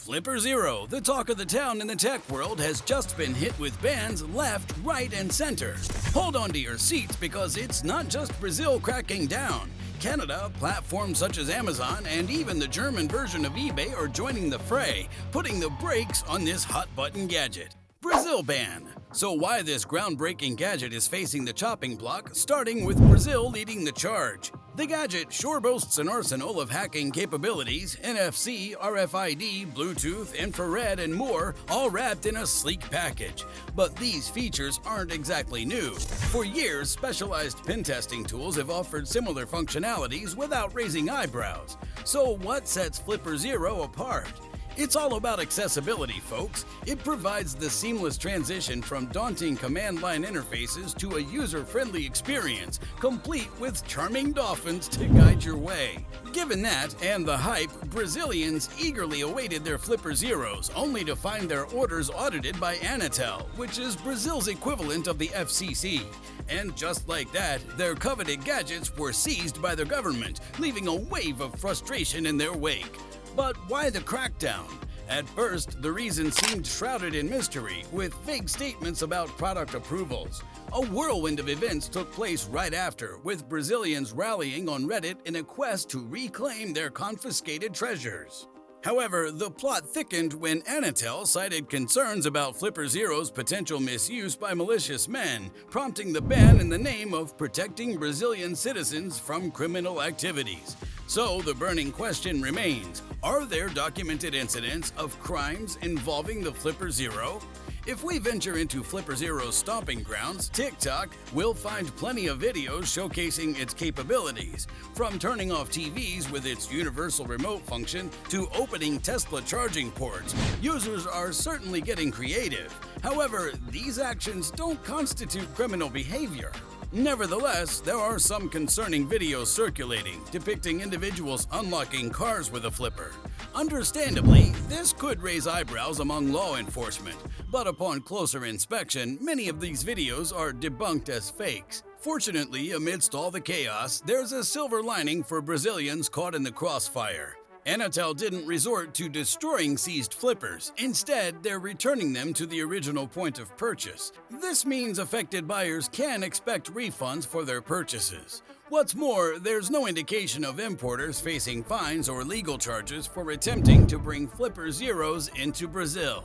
Flipper Zero, the talk of the town in the tech world, has just been hit with bans left, right, and center. Hold on to your seats because it's not just Brazil cracking down. Canada, platforms such as Amazon, and even the German version of eBay are joining the fray, putting the brakes on this hot-button gadget. Brazil ban. So why this groundbreaking gadget is facing the chopping block, starting with Brazil leading the charge. The gadget sure boasts an arsenal of hacking capabilities, NFC, RFID, Bluetooth, infrared, and more, all wrapped in a sleek package. But these features aren't exactly new. For years, specialized pen testing tools have offered similar functionalities without raising eyebrows. So what sets Flipper Zero apart? It's all about accessibility, folks. It provides the seamless transition from daunting command line interfaces to a user-friendly experience, complete with charming dolphins to guide your way. Given that and the hype, Brazilians eagerly awaited their Flipper Zeros, only to find their orders audited by Anatel, which is Brazil's equivalent of the FCC. And just like that, their coveted gadgets were seized by the government, leaving a wave of frustration in their wake. But why the crackdown? At first, the reason seemed shrouded in mystery, with vague statements about product approvals. A whirlwind of events took place right after, with Brazilians rallying on Reddit in a quest to reclaim their confiscated treasures. However, the plot thickened when Anatel cited concerns about Flipper Zero's potential misuse by malicious men, prompting the ban in the name of protecting Brazilian citizens from criminal activities. So the burning question remains, are there documented incidents of crimes involving the Flipper Zero? If we venture into Flipper Zero's stomping grounds, TikTok, we'll find plenty of videos showcasing its capabilities. From turning off TVs with its universal remote function to opening Tesla charging ports, users are certainly getting creative. However, these actions don't constitute criminal behavior. Nevertheless, there are some concerning videos circulating depicting individuals unlocking cars with a flipper. Understandably, this could raise eyebrows among law enforcement, but upon closer inspection, many of these videos are debunked as fakes. Fortunately, amidst all the chaos, there's a silver lining for Brazilians caught in the crossfire. Anatel didn't resort to destroying seized flippers. Instead, they're returning them to the original point of purchase. This means affected buyers can expect refunds for their purchases. What's more, there's no indication of importers facing fines or legal charges for attempting to bring Flipper Zeros into Brazil.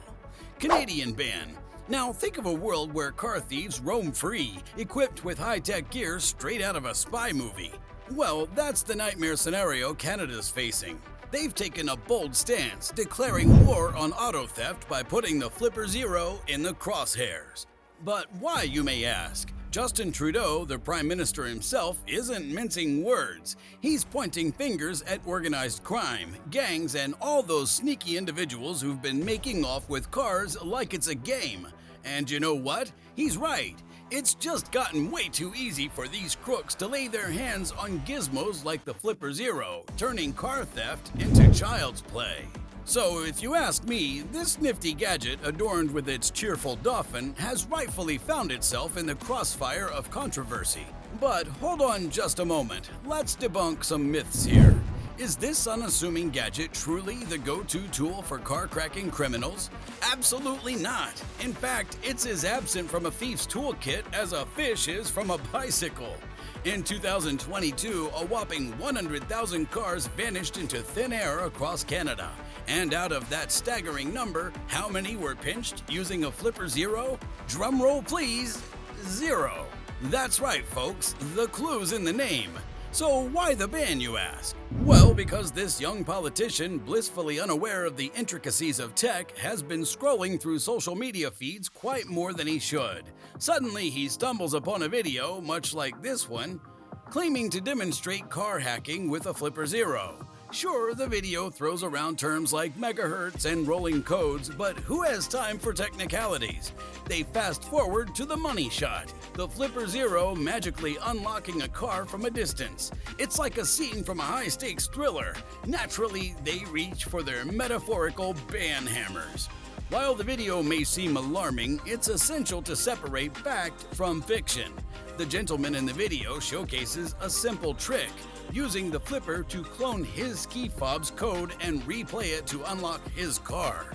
Canadian ban. Now think of a world where car thieves roam free, equipped with high-tech gear straight out of a spy movie. Well, that's the nightmare scenario Canada's facing. They've taken a bold stance, declaring war on auto theft by putting the Flipper Zero in the crosshairs. But why, you may ask? Justin Trudeau, the Prime Minister himself, isn't mincing words. He's pointing fingers at organized crime, gangs, and all those sneaky individuals who've been making off with cars like it's a game. And you know what? He's right. It's just gotten way too easy for these crooks to lay their hands on gizmos like the Flipper Zero, turning car theft into child's play. So if you ask me, this nifty gadget adorned with its cheerful dolphin has rightfully found itself in the crossfire of controversy. But hold on just a moment, let's debunk some myths here. Is this unassuming gadget truly the go-to tool for car-cracking criminals? Absolutely not. In fact, it's as absent from a thief's toolkit as a fish is from a bicycle. In 2022, a whopping 100,000 cars vanished into thin air across Canada. And out of that staggering number, how many were pinched using a Flipper Zero? Drumroll please, 0. That's right, folks, the clue's in the name. So why the ban, you ask? Well, because this young politician, blissfully unaware of the intricacies of tech, has been scrolling through social media feeds quite more than he should. Suddenly, he stumbles upon a video, much like this one, claiming to demonstrate car hacking with a Flipper Zero. Sure, the video throws around terms like megahertz and rolling codes, but who has time for technicalities? They fast forward to the money shot, the Flipper Zero magically unlocking a car from a distance. It's like a scene from a high-stakes thriller. Naturally, they reach for their metaphorical ban hammers. While the video may seem alarming, it's essential to separate fact from fiction. The gentleman in the video showcases a simple trick, using the flipper to clone his key fob's code and replay it to unlock his car.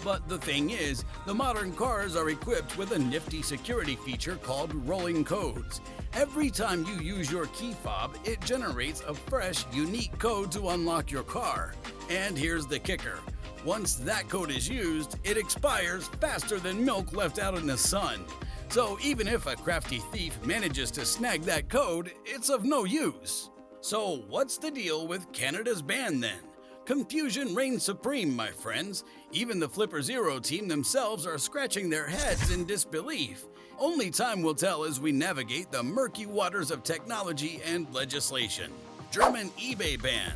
But the thing is, the modern cars are equipped with a nifty security feature called rolling codes. Every time you use your key fob, it generates a fresh, unique code to unlock your car. And here's the kicker. Once that code is used, it expires faster than milk left out in the sun. So even if a crafty thief manages to snag that code, it's of no use. So what's the deal with Canada's ban then? Confusion reigns supreme, my friends. Even the Flipper Zero team themselves are scratching their heads in disbelief. Only time will tell as we navigate the murky waters of technology and legislation. German eBay ban.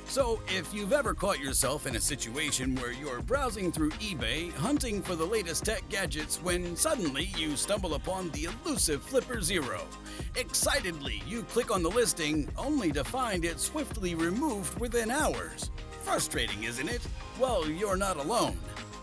So, if you've ever caught yourself in a situation where you're browsing through eBay, hunting for the latest tech gadgets when suddenly you stumble upon the elusive Flipper Zero. Excitedly, you click on the listing only to find it swiftly removed within hours. Frustrating, isn't it? Well, you're not alone.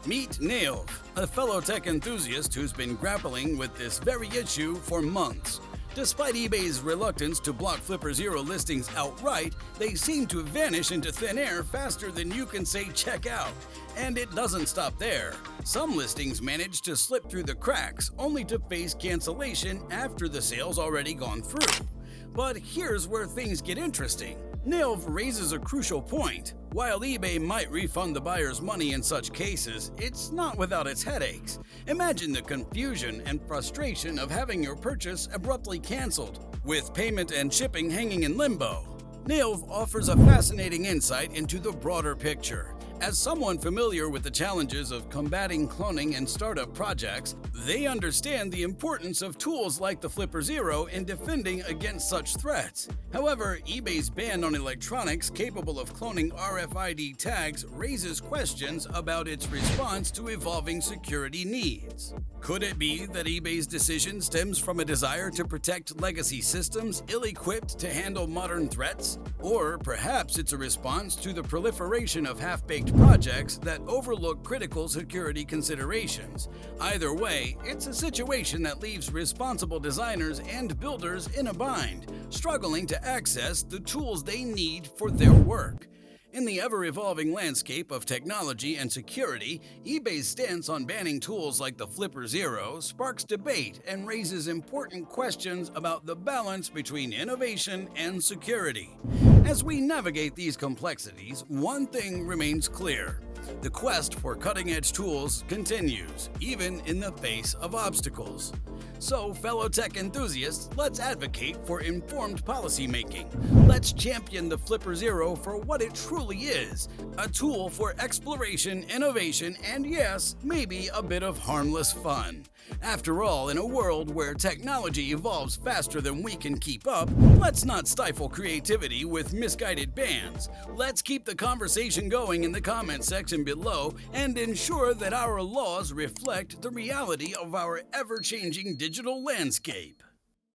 Meet Neov, a fellow tech enthusiast who's been grappling with this very issue for months. Despite eBay's reluctance to block Flipper Zero listings outright, they seem to vanish into thin air faster than you can say check out. And it doesn't stop there. Some listings manage to slip through the cracks, only to face cancellation after the sale's already gone through. But here's where things get interesting. Neov raises a crucial point. While eBay might refund the buyer's money in such cases, it's not without its headaches. Imagine the confusion and frustration of having your purchase abruptly canceled, with payment and shipping hanging in limbo. Neov offers a fascinating insight into the broader picture. As someone familiar with the challenges of combating cloning and startup projects, they understand the importance of tools like the Flipper Zero in defending against such threats. However, eBay's ban on electronics capable of cloning RFID tags raises questions about its response to evolving security needs. Could it be that eBay's decision stems from a desire to protect legacy systems ill-equipped to handle modern threats? Or perhaps it's a response to the proliferation of half-baked projects that overlook critical security considerations. Either way, it's a situation that leaves responsible designers and builders in a bind, struggling to access the tools they need for their work. In the ever-evolving landscape of technology and security, eBay's stance on banning tools like the Flipper Zero sparks debate and raises important questions about the balance between innovation and security. As we navigate these complexities, one thing remains clear. The quest for cutting-edge tools continues, even in the face of obstacles. So, fellow tech enthusiasts, let's advocate for informed policymaking. Let's champion the Flipper Zero for what it truly is, a tool for exploration, innovation, and yes, maybe a bit of harmless fun. After all, in a world where technology evolves faster than we can keep up, let's not stifle creativity with misguided bans. Let's keep the conversation going in the comment section below and ensure that our laws reflect the reality of our ever-changing digital landscape.